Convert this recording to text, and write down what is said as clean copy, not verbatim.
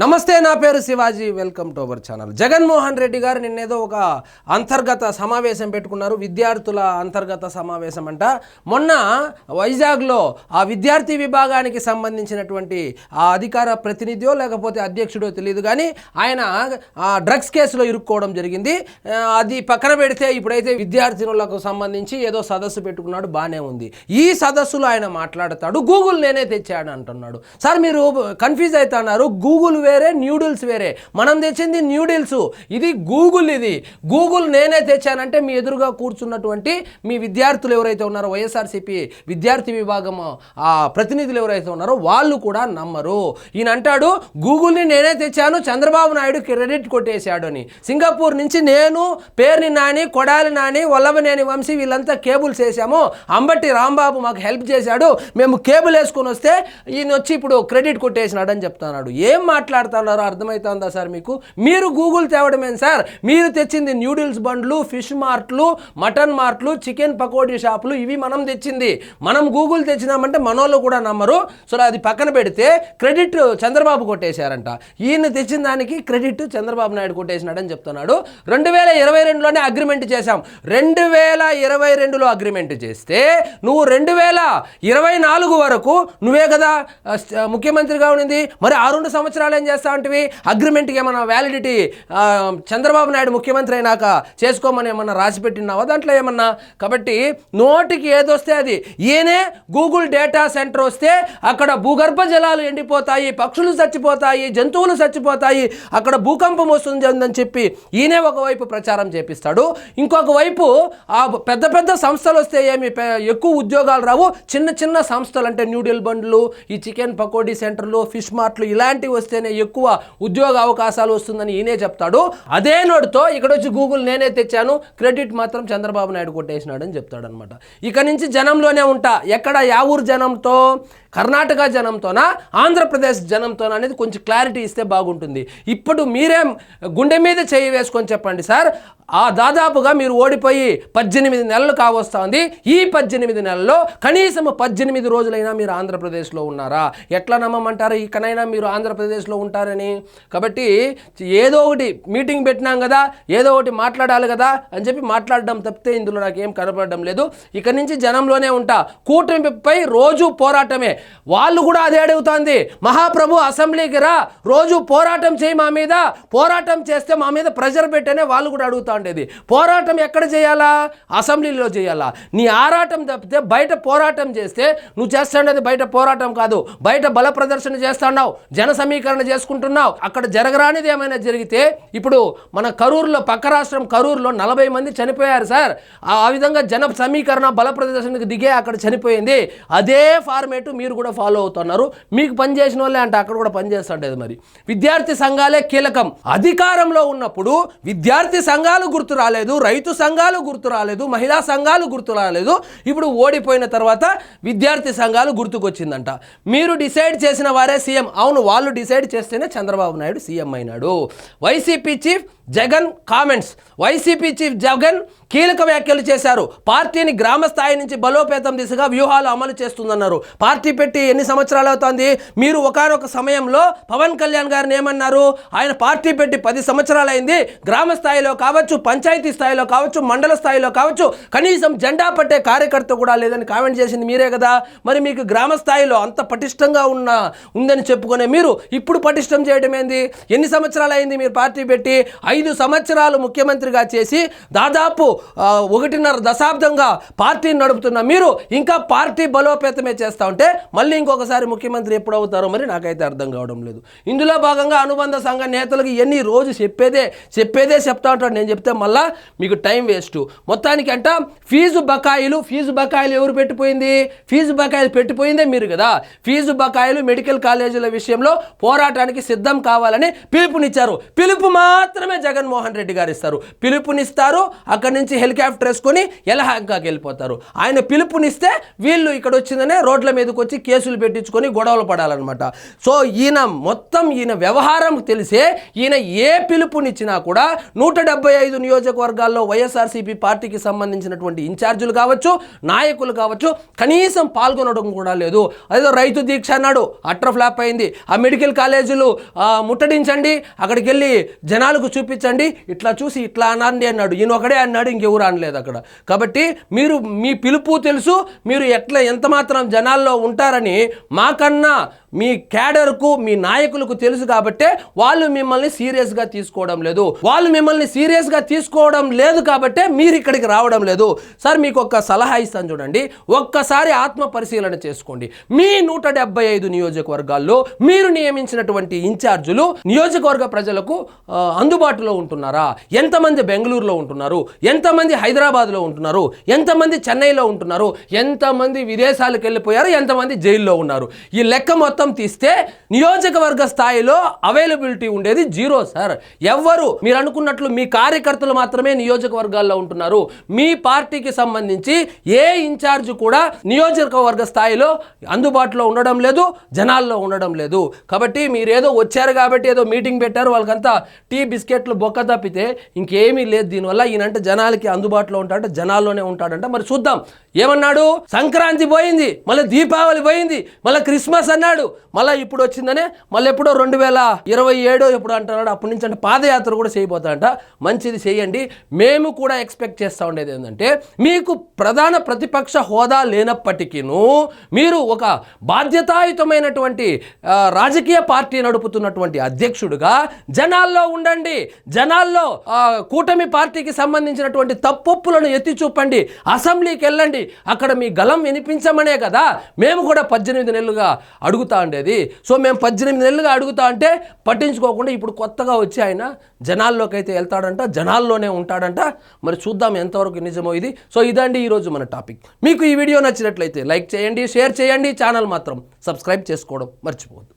నమస్తే, నా పేరు Shivaji. Welcome to our channel. Jaganmohan Reddy గారు నిన్నేదో ఒక అంతర్గత సమావేశం పెట్టుకున్నారు, విద్యార్థుల అంతర్గత సమావేశం అంట. మొన్న వైజాగ్లో ఆ విద్యార్థి విభాగానికి సంబంధించినటువంటి ఆ అధికార ప్రతినిధో లేకపోతే అధ్యక్షుడో తెలియదు, కానీ ఆయన డ్రగ్స్ కేసులో ఇరుక్కోవడం జరిగింది. అది పక్కన పెడితే ఇప్పుడైతే విద్యార్థినులకు సంబంధించి ఏదో సదస్సు పెట్టుకున్నాడు, బాగానే ఉంది. ఈ సదస్సులో ఆయన మాట్లాడతాడు, గూగుల్ నేనే తెచ్చాడు అంటున్నాడు. సార్, మీరు కన్ఫ్యూజ్ అవుతున్నారు. గూగుల్ వేరే, న్యూడిల్స్ వేరే. మనం తెచ్చింది న్యూడిల్స్, ఇది గూగుల్. ఇది గూగుల్ నేనే తెచ్చానంటే మీ ఎదురుగా కూర్చున్నటువంటి మీ విద్యార్థులు ఎవరైతే ఉన్నారో, వైఎస్ఆర్సీపీ విద్యార్థి విభాగం ఆ ప్రతినిధులు ఎవరైతే ఉన్నారో వాళ్ళు కూడా నమ్మరు. ఈయన అంటాడు గూగుల్ని నేనే తెచ్చాను, చంద్రబాబు నాయుడు క్రెడిట్ కొట్టేశాడు అని. సింగపూర్ నుంచి నేను, పేర్ని నాని, కొడాలి నాని, వల్లభనేని వంశీ వీళ్ళంతా కేబుల్స్ వేసాము, అంబటి రాంబాబు మాకు హెల్ప్ చేశాడు, మేము కేబుల్ వేసుకొని వస్తే ఈయన వచ్చి ఇప్పుడు క్రెడిట్ కొట్టేసినాడు అని చెప్తున్నాడు. ఏం మాట్లాడుతున్నారో అర్థమవుతుందా సార్ మీకు? మీరు గూగుల్ తేవడమేం సార్? మీరు తెచ్చింది న్యూడిల్స్ బండ్లు, ఫిష్ మార్ట్లు, మటన్ మార్ట్లు, చికెన్ పకోడీ షాపులు, ఇవి మనం తెచ్చింది. మనం గూగుల్ తెచ్చినామంటే మనోళ్ళు కూడా నమ్మరు. సో అది పక్కన పెడితే క్రెడిట్ చంద్రబాబు కొట్టేశారంట. ఈయన తెచ్చిన దానికి క్రెడిట్ చంద్రబాబు నాయుడు కొట్టేసినాడని చెప్తున్నాడు. 2022లోనే అగ్రిమెంట్ చేశాం. 2022లో అగ్రిమెంట్ చేస్తే నువ్వు 2024 వరకు నువ్వే కదా ముఖ్యమంత్రిగా ఉండింది. మరి ఆ 2 సంవత్సరాలు ఏం చేస్తా ఉంటివి? అగ్రిమెంట్కి ఏమన్నా వ్యాలిడిటీ చంద్రబాబు నాయుడు ముఖ్యమంత్రి అయినాక చేసుకోమని ఏమన్నా రాసి పెట్టినావా దాంట్లో ఏమన్నా? కాబట్టి నోటికి ఏదొస్తే అది. ఈయనే గూగుల్ డేటా సెంటర్ వస్తే అక్కడ భూగర్భ జలాలు ఎండిపోతాయి, పక్షులు చచ్చిపోతాయి, జంతువులు చచ్చిపోతాయి, అక్కడ భూకంపం వస్తుంది అని చెప్పి ఈయనే ఒకవైపు ప్రచారం చేపిస్తాడు. ఇంకొక వైపు ఆ పెద్ద పెద్ద సంస్థలు వస్తే ఏమి ఎక్కువ ఉద్యోగాలు రావు, చిన్న చిన్న సంస్థలు అంటే న్యూడిల్ బండ్లు, ఈ చికెన్ పకోడీ సెంటర్లు, ఫిష్ మార్ట్లు ఇలాంటివి వస్తేనే ఎక్కువ ఉద్యోగ అవకాశాలు వస్తుందని ఈయనే చెప్తాడు. అదే నోటితో ఇక్కడ వచ్చి గూగుల్ నేనే తెచ్చాను, క్రెడిట్ మాత్రం చంద్రబాబు నాయుడు కొట్టేసినాడు అని చెప్తాడు అనమాట. ఇక నుంచి జనంలోనే ఉంటా. ఎక్కడ యా ఊరు జనంతో? కర్ణాటక జనంతోనా, ఆంధ్రప్రదేశ్ జనంతోనా అనేది కొంచెం క్లారిటీ ఇస్తే బాగుంటుంది. ఇప్పుడు మీరేం గుండె మీద చేయి వేసుకొని చెప్పండి సార్. దాదాపుగా మీరు ఓడిపోయి 18 నెలలు కావస్తుంది. ఈ 18 నెలల్లో కనీసం 18 రోజులైనా మీరు ఆంధ్రప్రదేశ్లో ఉన్నారా? ఎట్లా నమ్మమంటారు ఇకనైనా మీరు ఆంధ్రప్రదేశ్లో ఉంటారని? కాబట్టి ఏదో ఒకటి మీటింగ్ పెట్టినాం కదా, ఏదో ఒకటి మాట్లాడాలి కదా అని చెప్పి మాట్లాడడం తప్పితే ఇందులో నాకేం కనపడడం లేదు. ఇక నుంచి జనంలోనే ఉంటా. కూటమిపై రోజు పోరాటమే. వాళ్ళు కూడా అదే అడుగుతుంది. మహాప్రభు అసెంబ్లీకి రా, రోజు పోరాటం చేయి మా మీద, పోరాటం చేస్తే మా మీద ప్రెజర్ పెట్టేనే వాళ్ళు కూడా అడుగుతా ఉండేది. పోరాటం ఎక్కడ చేయాలా? అసెంబ్లీలో చేయాలా? నీ ఆరాటం తప్పితే బయట పోరాటం చేస్తే నువ్వు చేస్తాండేది బయట పోరాటం కాదు, బయట బల ప్రదర్శన చేస్తున్నావు, జన సమీకరణ చేసుకుంటున్నావు. అక్కడ జరగరానిది ఏమైనా జరిగితే, ఇప్పుడు మన కరూరులో, పక్క రాష్ట్రం కరూరులో 40 మంది చనిపోయారు సార్. ఆ విధంగా జన సమీకరణ బల ప్రదర్శనకు దిగే అక్కడ చనిపోయింది. అదే ఫార్మేట్ మీరు కూడా ఫాలో అవుతున్నారు. మీకు పనిచేసిన వాళ్ళే అంటే అక్కడ కూడా పనిచేస్తుండేది. మరి విద్యార్థి సంఘాలే కీలకం. అధికారంలో ఉన్నప్పుడు విద్యార్థి సంఘాలు గుర్తు రాలేదు, రైతు సంఘాలు గుర్తు రాలేదు, మహిళా సంఘాలు గుర్తు రాలేదు. ఇప్పుడు ఓడిపోయిన తర్వాత విద్యార్థి సంఘాలు గుర్తుకొచ్చిందంట. మీరు డిసైడ్ చేసిన వారే సీఎం. అవును, వాళ్ళు డిసైడ్ చేస్తేనే చంద్రబాబు నాయుడు సీఎం అయినాడు. YCP chief Jagan comments. YCP chief Jagan కీలక వ్యాఖ్యలు చేశారు. పార్టీని గ్రామ స్థాయి నుంచి బలోపేతం దిశగా వ్యూహాలు అమలు చేస్తుందన్నారు. పార్టీ పెట్టి ఎన్ని సంవత్సరాలు అవుతుంది? మీరు ఒకానొక సమయంలో పవన్ కళ్యాణ్ గారిని ఏమన్నారు? ఆయన పార్టీ పెట్టి 10 సంవత్సరాలు అయింది. గ్రామ స్థాయిలో కావచ్చు, పంచాయతీ స్థాయిలో కావచ్చు, మండల స్థాయిలో కావచ్చు, కనీసం జెండా పట్టే కార్యకర్త కూడా లేదని కామెంట్ చేసింది మీరే కదా. మరి మీకు గ్రామ స్థాయిలో అంత పటిష్టంగా ఉందని చెప్పుకునే మీరు ఇప్పుడు పటిష్టం చేయడం ఏంది? ఎన్ని సంవత్సరాలు అయింది మీరు పార్టీ పెట్టి? 5 సంవత్సరాలు ముఖ్యమంత్రిగా చేసి దాదాపు 1.5 దశాబ్దంగా పార్టీని నడుపుతున్న మీరు ఇంకా పార్టీ బలోపేతమే చేస్తూ ఉంటే మళ్ళీ ఇంకొకసారి ముఖ్యమంత్రి ఎప్పుడు అవుతారో మరి నాకైతే అర్థం కావడం లేదు. ఇందులో భాగంగా అనుబంధ సంఘ నేతలకు ఎన్ని రోజు చెప్పేదే చెప్తా ఉంటాడు. నేను చెప్తే మళ్ళా మీకు టైం వేస్ట్. మొత్తానికి అంట ఫీజు బకాయిలు ఎవరు పెట్టిపోయింది? ఫీజు బకాయిలు పెట్టిపోయిందే మీరు కదా. ఫీజు బకాయిలు మెడికల్ కాలేజీల విషయంలో పోరాటానికి సిద్ధం కావాలని పిలుపునిచ్చారు. పిలుపు మాత్రమే జగన్మోహన్ రెడ్డి గారు ఇస్తారు. పిలుపునిస్తారు, అక్కడి నుంచి హెలికాప్టర్ వేసుకొని యలహంకకి వెళ్ళిపోతారు. ఆయన పిలుపునిస్తే వీళ్ళు ఇక్కడ వచ్చిందనే రోడ్ల మీదకి వచ్చి కేసులు పెట్టించుకొని గొడవలు పడాలన్నమాట. సో ఈయన వ్యవహారం తెలిసే ఈయన ఏ పిలుపునిచ్చినా కూడా 175 నియోజకవర్గాల్లో వైఎస్ఆర్సీపీ పార్టీకి సంబంధించినటువంటి ఇన్ఛార్జీలు కావచ్చు, నాయకులు కావచ్చు, కనీసం పాల్గొనడం కూడా లేదు. అదేదో రైతు దీక్ష అన్నాడు, అట్ర ఫ్లాప్ అయింది. ఆ మెడికల్ కాలేజీలు ముట్టడించండి, అక్కడికి వెళ్ళి జనాలకు చూపించండి, ఇట్లా చూసి ఇట్లా అనండి అన్నాడు. ఈయన ఒకడే అన్నాడు, ఇంకెవరు అనలేదు అక్కడ. కాబట్టి మీరు మీ పిలుపు తెలుసు, మీరు ఎంత మాత్రం జనాల్లో ఉంటారని మాకన్నా మీ క్యాడర్కు, మీ నాయకులకు తెలుసు. కాబట్టే వాళ్ళు మిమ్మల్ని సీరియస్గా తీసుకోవడం లేదు కాబట్టే మీరు ఇక్కడికి రావడం లేదు. సార్ మీకు ఒక సలహా ఇస్తాను చూడండి, ఒక్కసారి ఆత్మ పరిశీలన చేసుకోండి. మీ 175 నియోజకవర్గాల్లో మీరు నియమించినటువంటి ఇన్ఛార్జులు నియోజకవర్గ ప్రజలకు అందుబాటులో ఉంటున్నారా? ఎంతమంది బెంగళూరులో ఉంటున్నారు, ఎంతమంది హైదరాబాద్లో ఉంటున్నారు, ఎంతమంది చెన్నైలో ఉంటున్నారు, ఎంతమంది విదేశాలకు వెళ్ళిపోయారు, ఎంతమంది జైల్లో ఉన్నారు? ఈ లెక్క మొత్తం తీస్తే నియోజకవర్గ స్థాయిలో అవైలబిలిటీ ఉండేది 0 సార్. ఎవ్వరు మీరు అనుకున్నట్లు మీ కార్యకర్తలు మాత్రమే నియోజకవర్గాల్లో ఉంటున్నారు. మీ పార్టీకి సంబంధించి ఏ ఇన్ఛార్జ్ కూడా నియోజకవర్గ స్థాయిలో అందుబాటులో ఉండడం లేదు, జనాల్లో ఉండడం లేదు. కాబట్టి మీరేదో వచ్చారు కాబట్టి ఏదో మీటింగ్ పెట్టారు, వాళ్ళకంతా టీ బిస్కెట్లు బొక్క తప్పితే ఇంకేమీ లేదు. దీనివల్ల ఈయనంటే జనాలకి అందుబాటులో ఉంటాడంట, జనాల్లోనే ఉంటాడంట. మరి చూద్దాం ఏమన్నాడు. సంక్రాంతి పోయింది, మళ్ళీ దీపావళి పోయింది, మళ్ళీ క్రిస్మస్ అన్నాడు, మళ్ళీ ఇప్పుడు వచ్చిందనే మళ్ళీ ఎప్పుడో 2027 ఎప్పుడు అంటున్నాడు. అప్పటి నుంచి అంటే పాదయాత్ర కూడా చేయబోతాడంట. మంచిది, చేయండి. మేము కూడా ఎక్స్పెక్ట్ చేస్తూ ఉండేది ఏంటంటే, మీకు ప్రధాన ప్రతిపక్ష హోదా లేనప్పటికీను మీరు ఒక బాధ్యతాయుతమైనటువంటి రాజకీయ పార్టీ నడుపుతున్నటువంటి అధ్యక్షుడిగా జనాల్లో ఉండండి, జనాల్లో కూటమి పార్టీకి సంబంధించినటువంటి తప్పొప్పులను ఎత్తి చూపండి, అసెంబ్లీకి వెళ్ళండి, అక్కడ మీ గలం వినిపించమనే కదా మేము కూడా 18 నెలలుగా అడుగుతా ఉండేది. సో మేము 18 నెలలుగా అడుగుతా అంటే పట్టించుకోకుండా ఇప్పుడు కొత్తగా వచ్చి ఆయన జనాల్లోకి అయితే వెళ్తాడంట, జనాల్లోనే ఉంటాడంట. మరి చూద్దాం ఎంతవరకు నిజమో ఇది. సో ఇదండి ఈరోజు మన టాపిక్. మీకు ఈ వీడియో నచ్చినట్లయితే లైక్ చేయండి, షేర్ చేయండి, ఛానల్ మాత్రం సబ్స్క్రైబ్ చేసుకోవడం మర్చిపోవద్దు.